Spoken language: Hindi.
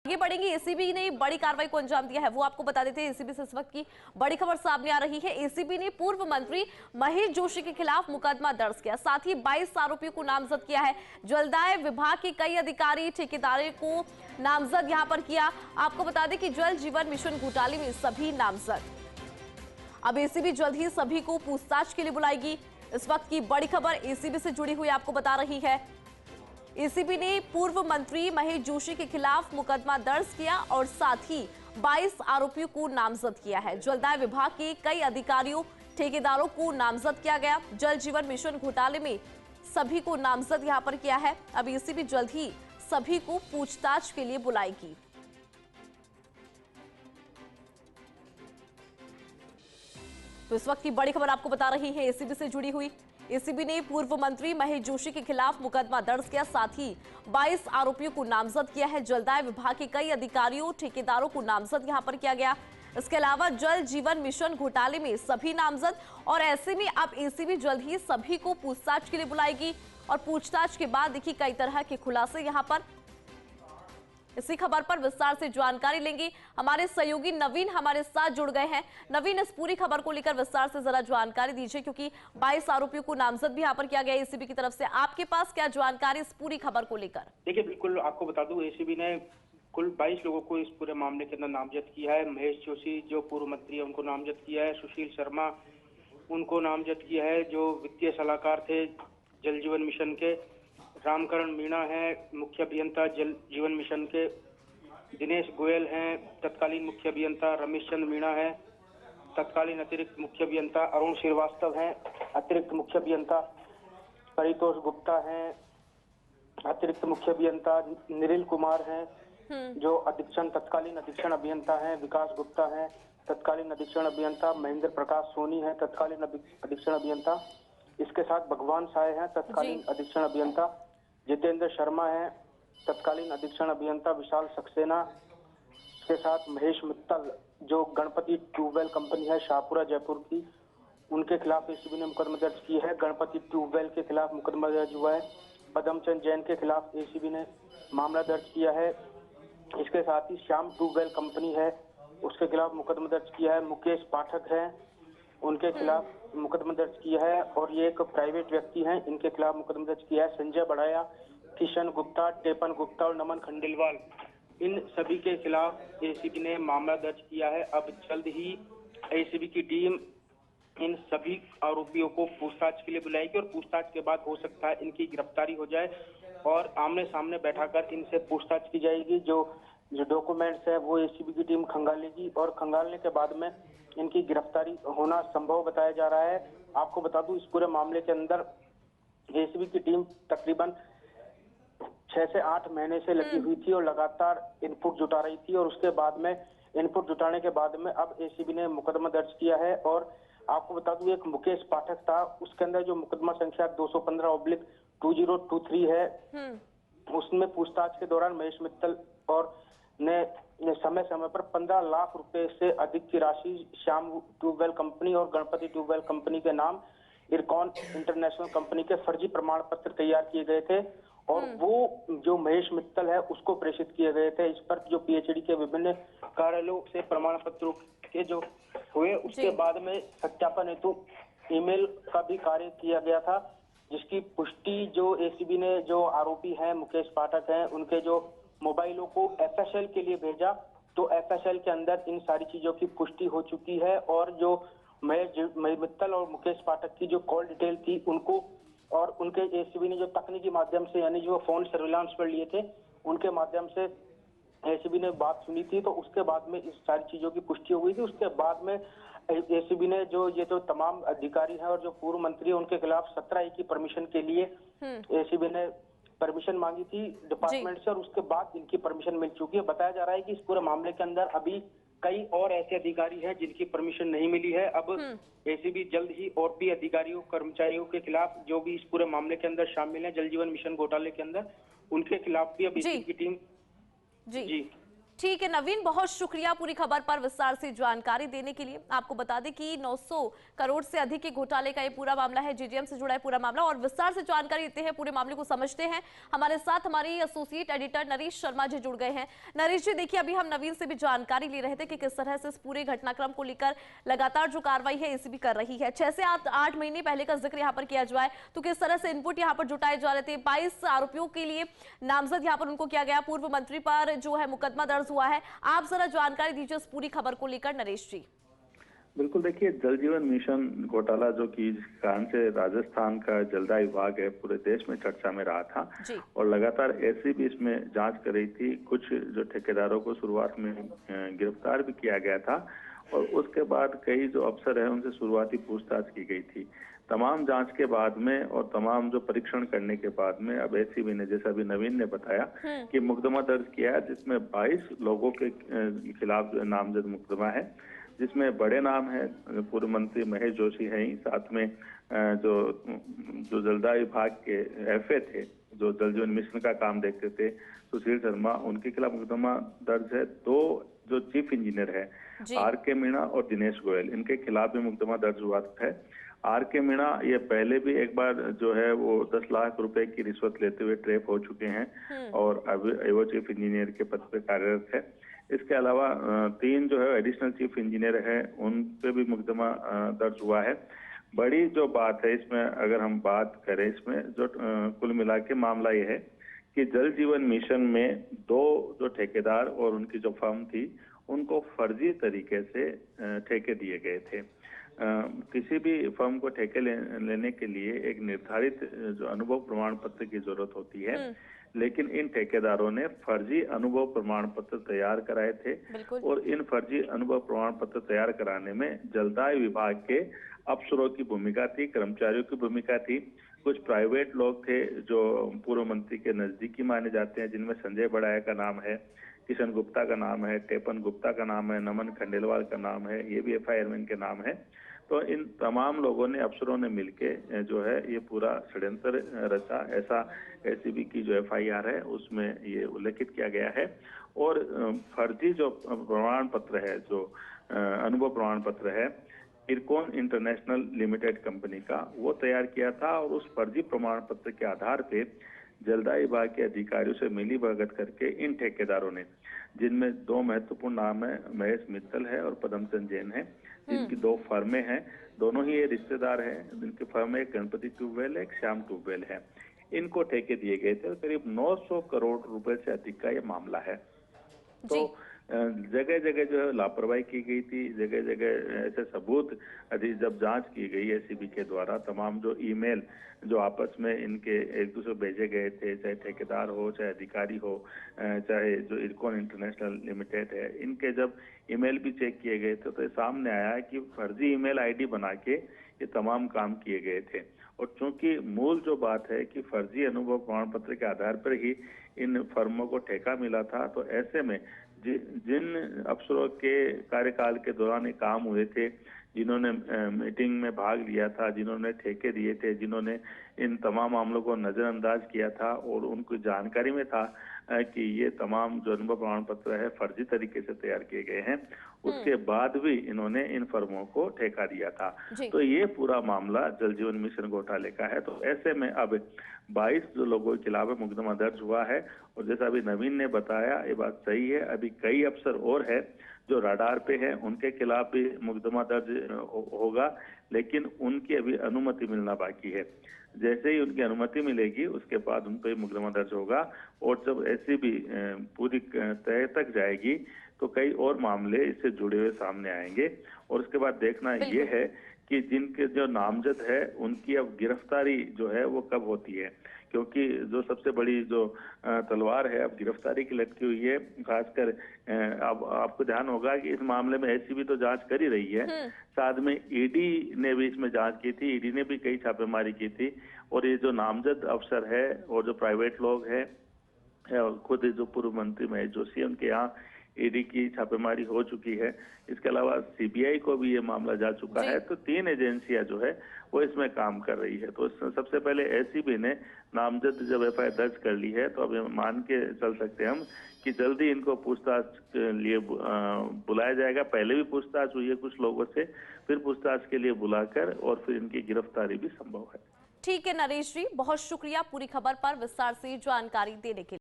आगे बढ़ेंगे। एसीबी ने बड़ी कार्रवाई को अंजाम दिया है, वो आपको बता देते हैं। एसीबी से इस वक्त की बड़ी खबर सामने आ रही है। एसीबी ने पूर्व मंत्री महेश जोशी के खिलाफ मुकदमा दर्ज किया, साथ ही 22 आरोपियों को नामजद किया है। जलदाय विभाग के कई अधिकारी ठेकेदारों को नामजद यहां पर किया। आपको बता दें कि जल जीवन मिशन घोटाले में सभी नामजद। अब एसीबी जल्द ही सभी को पूछताछ के लिए बुलाएगी। इस वक्त की बड़ी खबर एसीबी से जुड़ी हुई आपको बता रही है। एसीबी ने पूर्व मंत्री महेश जोशी के खिलाफ मुकदमा दर्ज किया और साथ ही 22 आरोपियों को नामजद किया है। जलदाय विभाग के कई अधिकारियों ठेकेदारों को नामजद किया गया। जल जीवन मिशन घोटाले में सभी को नामजद यहां पर किया है। अब एसीबी जल्द ही सभी को पूछताछ के लिए बुलाएगी। तो इस वक्त की बड़ी खबर आपको बता रही है एसीबी से जुड़ी हुई। एसीबी ने पूर्व मंत्री महेश जोशी के खिलाफ मुकदमा दर्ज किया, साथ ही 22 आरोपियों को नामजद किया है। जलदाय विभाग के कई अधिकारियों ठेकेदारों को नामजद यहां पर किया गया। इसके अलावा जल जीवन मिशन घोटाले में सभी नामजद, और ऐसे में अब एसीबी जल्द ही सभी को पूछताछ के लिए बुलाएगी और पूछताछ के बाद देखिए कई तरह के खुलासे यहां पर। इसी खबर पर विस्तार से जानकारी लेंगे। हमारे सहयोगी नवीन हमारे साथ जुड़ गए हैं। नवीन, इस पूरी खबर को लेकर विस्तार से जरा जानकारी दीजिए, क्योंकि 22 आरोपियों को नामजद भी यहाँ पर किया गया है एसीबी की तरफ से। आपके पास क्या जानकारी इस पूरी खबर को लेकर? देखिए, बिल्कुल आपको बता दूं, एसीबी ने कुल 22 लोगों को इस पूरे मामले के अंदर नामजद किया है। महेश जोशी जो पूर्व मंत्री है उनको नामजद किया है, सुशील शर्मा उनको नामजद किया है जो वित्तीय सलाहकार थे जल जीवन मिशन के, रामकरण मीणा है मुख्य अभियंता जल जीवन मिशन के, दिनेश गोयल हैं तत्कालीन मुख्य अभियंता, रमेश चंद्र मीणा है तत्कालीन अतिरिक्त मुख्य अभियंता, अरुण श्रीवास्तव हैं अतिरिक्त मुख्य अभियंता, परितोष गुप्ता हैं अतिरिक्त मुख्य अभियंता, निरिल कुमार हैं जो तत्कालीन अधीक्षण अभियंता हैं, विकास गुप्ता हैं तत्कालीन अधीक्षण अभियंता, महेंद्र प्रकाश सोनी है तत्कालीन अधीक्षण अभियंता, इसके साथ भगवान साय हैं तत्कालीन अधीक्षण अभियंता, जितेंद्र शर्मा है तत्कालीन अधीक्षण अभियंता, विशाल सक्सेना, इसके साथ महेश मित्तल जो गणपति ट्यूबवेल कंपनी है शाहपुरा जयपुर की, उनके खिलाफ एसीबी ने मुकदमा दर्ज की है। गणपति ट्यूबवेल के खिलाफ मुकदमा दर्ज हुआ है। पदमचंद जैन के खिलाफ एसीबी ने मामला दर्ज किया है। इसके साथ ही श्याम ट्यूबवेल कंपनी है उसके खिलाफ मुकदमा दर्ज किया है। मुकेश पाठक है उनके खिलाफ मुकदमा दर्ज किया है, और ये एक प्राइवेट व्यक्ति हैं इनके खिलाफ मुकदमा दर्ज किया है। संजय बड़ाया, किशन गुप्ता, टेपन गुप्ता और नमन खंडेलवाल, इन सभी के खिलाफ एसीबी ने मामला दर्ज किया है। अब जल्द ही एसीबी की टीम इन सभी आरोपियों को पूछताछ के लिए बुलाएगी और पूछताछ के बाद हो सकता है इनकी गिरफ्तारी हो जाए और आमने सामने बैठाकर इनसे पूछताछ की जाएगी। जो डॉक्यूमेंट्स है वो एसीबी की टीम खंगालेगी और खंगालने के बाद में इनकी गिरफ्तारी होना संभव बताया जा रहा है। आपको बता दूं, इस पूरे मामले के अंदर एसीबी की टीम तकरीबन 6 से 8 महीने से लगी हुई थी और लगातार इनपुट जुटा रही थी, और उसके बाद में इनपुट जुटाने के बाद में अब एसीबी ने मुकदमा दर्ज किया है। और आपको बता दूं, एक मुकेश पाठक था, उसके अंदर जो मुकदमा संख्या 215/2023 है, उसमें पूछताछ के दौरान महेश मित्तल और ने समय समय पर 15 लाख रुपए से अधिक की राशि श्याम ट्यूबवेल कंपनी और गणपति ट्यूबवेल कंपनी के नाम इरकॉन इंटरनेशनल कंपनी के फर्जी प्रमाण पत्र तैयार किए गए थे और वो जो महेश मित्तल है उसको प्रेषित किए गए थे। इस पर जो पीएचडी के विभिन्न कार्यालयों से प्रमाण पत्रों के जो हुए, उसके बाद में सत्यापन हेतु ईमेल का भी कार्य किया गया था, जिसकी पुष्टि जो एसीबी ने जो आरोपी हैं मुकेश पाठक हैं उनके जो मोबाइलों को एफएसएल के लिए भेजा, तो एफएसएल के अंदर इन सारी चीजों की पुष्टि हो चुकी है। और जो महेश मित्तल और मुकेश पाठक की जो कॉल डिटेल थी उनको और उनके एसीबी ने जो तकनीकी माध्यम से यानी जो फोन सर्विलांस पर लिए थे उनके माध्यम से एसीबी ने बात सुनी थी, तो उसके बाद में इस सारी चीजों की पुष्टि हो गई थी। उसके बाद में एसीबी ने जो तमाम अधिकारी हैं और जो पूर्व मंत्री है उनके खिलाफ 17A की परमिशन के लिए एसीबी ने परमिशन मांगी थी डिपार्टमेंट से, और उसके बाद इनकी परमिशन मिल चुकी है। बताया जा रहा है कि इस पूरे मामले के अंदर अभी कई और ऐसे अधिकारी हैं जिनकी परमिशन नहीं मिली है। अब एसीबी जल्द ही और भी अधिकारियों कर्मचारियों के खिलाफ जो भी इस पूरे मामले के अंदर शामिल हैं जल जीवन मिशन घोटाले के अंदर, उनके खिलाफ भी अब एसीबी की टीम जी ठीक है नवीन, बहुत शुक्रिया पूरी खबर पर विस्तार से जानकारी देने के लिए। आपको बता दें कि 900 करोड़ से अधिक के घोटाले का ये पूरा मामला है, जीजीएम से जुड़ा है पूरा मामला, और विस्तार से जानकारी देते हैं, पूरे मामले को समझते हैं। हमारे साथ हमारी एसोसिएट एडिटर नरेश शर्मा जी जुड़ गए हैं। नरेश जी देखिए, अभी हम नवीन से भी जानकारी ले रहे थे कि किस तरह से इस पूरे घटनाक्रम को लेकर लगातार जो कार्रवाई है एसीबी कर रही है। 6 से 8 महीने पहले का जिक्र यहाँ पर किया जाए तो किस तरह से इनपुट यहाँ पर जुटाए जा रहे थे। 22 आरोपियों के लिए नामजद यहाँ पर उनको किया गया, पूर्व मंत्री पर जो है मुकदमा दर्ज हुआ है। आप जरा जानकारी दीजिए इस पूरी खबर को लेकर नरेश जी। बिल्कुल, देखिए जल जीवन मिशन घोटाला जो कि जिस कारण से राजस्थान का जलदाय विभाग है पूरे देश में चर्चा में रहा था और लगातार एसीबी इसमें जांच कर रही थी। कुछ जो ठेकेदारों को शुरुआत में गिरफ्तार भी किया गया था और उसके बाद कई जो अफसर हैं उनसे शुरुआती पूछताछ की गई थी। तमाम जांच के बाद में और तमाम जो परीक्षण करने के बाद में अब एसीबी ने, जैसा अभी नवीन ने बताया, कि मुकदमा दर्ज किया है जिसमें 22 लोगों के खिलाफ नामजद मुकदमा है, जिसमें बड़े नाम है पूर्व मंत्री महेश जोशी हैं ही, साथ में जो जलदाय विभाग के एफए थे, जो जल जीवन मिशन का काम देखते थे, सुशील शर्मा, उनके खिलाफ मुकदमा दर्ज है। 2 जो चीफ इंजीनियर है आर.के. मीणा और दिनेश गोयल, इनके खिलाफ भी मुकदमा दर्ज हुआ है। आर.के. मीणा ये पहले भी एक बार जो है वो 10 लाख रुपए की रिश्वत लेते हुए ट्रैप हो चुके हैं और अभी वो चीफ इंजीनियर के पद पर कार्यरत है। इसके अलावा 3 जो है एडिशनल चीफ इंजीनियर है, उन पे भी मुकदमा दर्ज हुआ है। बड़ी जो बात है इसमें, अगर हम बात करें इसमें, जो कुल मिला के मामला ये है कि जल जीवन मिशन में 2 जो ठेकेदार और उनकी जो फर्म थी उनको फर्जी तरीके से ठेके दिए गए थे। किसी भी फर्म को ठेके लेने के लिए एक निर्धारित जो अनुभव प्रमाण पत्र की जरूरत होती है, लेकिन इन ठेकेदारों ने फर्जी अनुभव प्रमाण पत्र तैयार कराए थे और इन फर्जी अनुभव प्रमाण पत्र तैयार कराने में जलदाय विभाग के अफसरों की भूमिका थी, कर्मचारियों की भूमिका थी। कुछ प्राइवेट लोग थे जो पूर्व मंत्री के नजदीकी माने जाते हैं, जिनमें संजय बड़ाया का नाम है, किशन गुप्ता का नाम है, टेपन गुप्ता का नाम है, नमन खंडेलवाल का नाम है, ये भी एफआईआर में इनके नाम है। तो इन तमाम लोगों ने, अफसरों ने मिलके जो है ये पूरा षड्यंत्र रचा, ऐसा एसीबी की जो एफआईआर है उसमें ये उल्लेखित किया गया है। और फर्जी जो प्रमाण पत्र है, जो अनुभव प्रमाण पत्र है, इरकॉन इंटरनेशनल लिमिटेड कंपनी का, वो तैयार किया था और उस फर्जी प्रमाण पत्र के आधार पे जलदाय विभाग के अधिकारियों से मिली भगत करके इन ठेकेदारों ने, जिनमें 2 महत्वपूर्ण नाम है, महेश मित्तल है और पदमचंद जैन है, जिनकी 2 फर्में हैं, दोनों ही ये रिश्तेदार हैं। जिनकी फर्म एक गणपति ट्यूबवेल है, एक श्याम ट्यूबवेल है। इनको ठेके दिए गए थे और करीब 900 करोड़ रुपए से अधिक का ये मामला है। तो जगह जगह जो है लापरवाही की गई थी, जगह जगह ऐसे सबूत जब जांच की गई एसीबी के द्वारा, तमाम जो ईमेल जो आपस में इनके एक दूसरे भेजे गए थे, चाहे ठेकेदार हो, चाहे अधिकारी हो, चाहे जो इरकॉन इंटरनेशनल लिमिटेड है, इनके जब ईमेल भी चेक किए गए थे तो सामने आया कि फर्जी ईमेल आईडी बना के ये तमाम काम किए गए थे। और चूंकि मूल जो बात है कि फर्जी अनुभव प्रमाण पत्र के आधार पर ही इन फर्मों को ठेका मिला था, तो ऐसे में जिन अफसरों के कार्यकाल के दौरान ये काम हुए थे, जिन्होंने मीटिंग में भाग लिया था, जिन्होंने ठेके दिए थे, जिन्होंने इन तमाम मामलों को नजरअंदाज किया था और उनको जानकारी में था कि ये तमाम जो अनुभव प्रमाण पत्र है फर्जी तरीके से तैयार किए गए हैं, उसके बाद भी इन्होंने इन फर्मों को ठेका दिया था। तो ये पूरा मामला जल जीवन मिशन घोटाले का है। तो ऐसे में अब 22 जो लोगों के खिलाफ मुकदमा दर्ज हुआ है और जैसा अभी नवीन ने बताया, ये बात सही है, अभी कई अफसर और है जो रडार पे है, उनके खिलाफ भी मुकदमा दर्ज होगा, लेकिन उनकी अभी अनुमति मिलना बाकी है। जैसे ही उनकी अनुमति मिलेगी उसके बाद उन पर मुकदमा दर्ज होगा और जब एसीबी पूरी तय तक जाएगी तो कई और मामले इससे जुड़े हुए सामने आएंगे। और उसके बाद देखना ये है कि जिनके जो नामजद है उनकी अब गिरफ्तारी जो है वो कब होती है, क्योंकि जो सबसे बड़ी जो तलवार है अब गिरफ्तारी की लटकी हुई है। खासकर अब आपको ध्यान होगा कि इस मामले में एसीबी तो जांच कर ही रही है, साथ में ईडी ने भी इसमें जांच की थी, ईडी ने भी कई छापेमारी की थी। और ये जो नामजद अफसर है और जो प्राइवेट लोग हैं, खुद जो पूर्व मंत्री महेश जोशी, उनके यहाँ ईडी की छापेमारी हो चुकी है। इसके अलावा सीबीआई को भी ये मामला जा चुका है। तो 3 एजेंसियां जो है वो इसमें काम कर रही है। तो सबसे पहले एसीबी ने नामजद जब एफआईआर दर्ज कर ली है तो अब मान के चल सकते हैं हम कि जल्दी इनको पूछताछ के लिए बुलाया जाएगा। पहले भी पूछताछ हुई है कुछ लोगों से, फिर पूछताछ के लिए बुलाकर और फिर इनकी गिरफ्तारी भी संभव है। ठीक है नरेश जी, बहुत शुक्रिया पूरी खबर पर विस्तार से जानकारी देने के लिए।